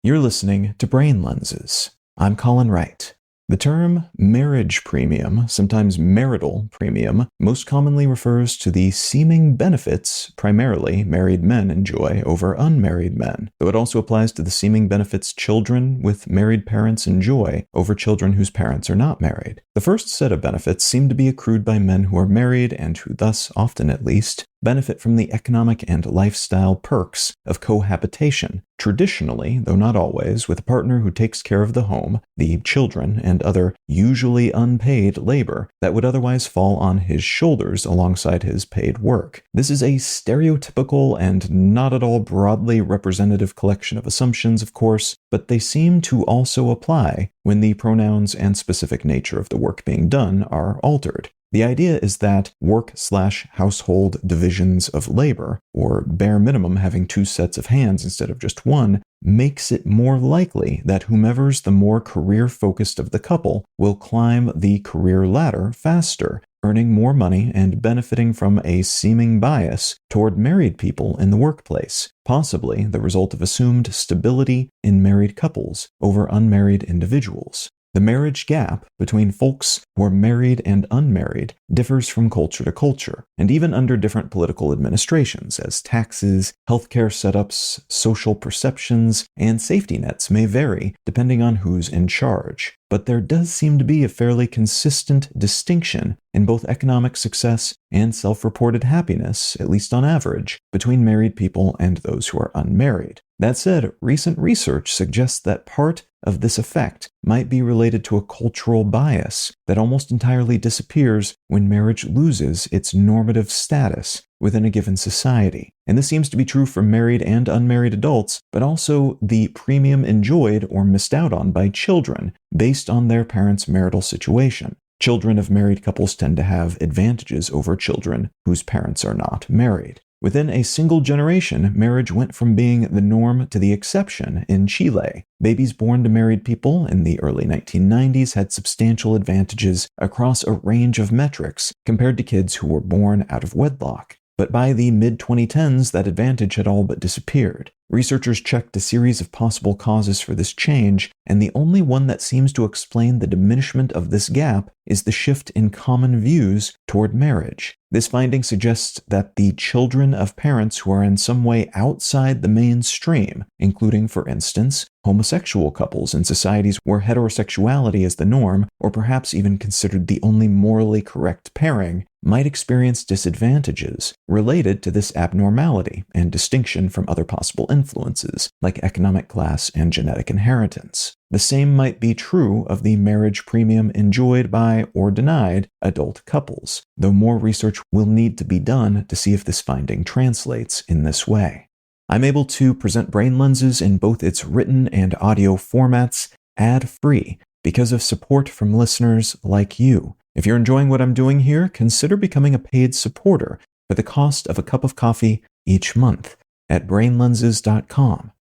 You're listening to Brain Lenses. I'm Colin Wright. The term marriage premium, sometimes marital premium, most commonly refers to the seeming benefits primarily married men enjoy over unmarried men, though it also applies to the seeming benefits children with married parents enjoy over children whose parents are not married. The first set of benefits seem to be accrued by men who are married and who thus, often at least, benefit from the economic and lifestyle perks of cohabitation, traditionally, though not always, with a partner who takes care of the home, the children, and other usually unpaid labor that would otherwise fall on his shoulders alongside his paid work. This is a stereotypical and not at all broadly representative collection of assumptions, of course, but they seem to also apply when the pronouns and specific nature of the work being done are altered. The idea is that work/household divisions of labor, or bare minimum having two sets of hands instead of just one, makes it more likely that whomever's the more career-focused of the couple will climb the career ladder faster, earning more money and benefiting from a seeming bias toward married people in the workplace, possibly the result of assumed stability in married couples over unmarried individuals. The marriage gap between folks who are married and unmarried differs from culture to culture, and even under different political administrations, as taxes, healthcare setups, social perceptions, and safety nets may vary depending on who's in charge. But there does seem to be a fairly consistent distinction in both economic success and self-reported happiness, at least on average, between married people and those who are unmarried. That said, recent research suggests that part of this effect might be related to a cultural bias that almost entirely disappears when marriage loses its normative status within a given society. And this seems to be true for married and unmarried adults, but also the premium enjoyed or missed out on by children based on their parents' marital situation. Children of married couples tend to have advantages over children whose parents are not married. Within a single generation, marriage went from being the norm to the exception in Chile. Babies born to married people in the early 1990s had substantial advantages across a range of metrics compared to kids who were born out of wedlock. But by the mid-2010s, that advantage had all but disappeared. Researchers checked a series of possible causes for this change, and the only one that seems to explain the diminishment of this gap is the shift in common views toward marriage. This finding suggests that the children of parents who are in some way outside the mainstream, including, for instance, homosexual couples in societies where heterosexuality is the norm, or perhaps even considered the only morally correct pairing, might experience disadvantages related to this abnormality and distinction from other possible influences, like economic class and genetic inheritance. The same might be true of the marriage premium enjoyed by or denied adult couples, though more research will need to be done to see if this finding translates in this way. I'm able to present Brain Lenses in both its written and audio formats ad-free because of support from listeners like you. If you're enjoying what I'm doing here, consider becoming a paid supporter for the cost of a cup of coffee each month at brainlenses.com.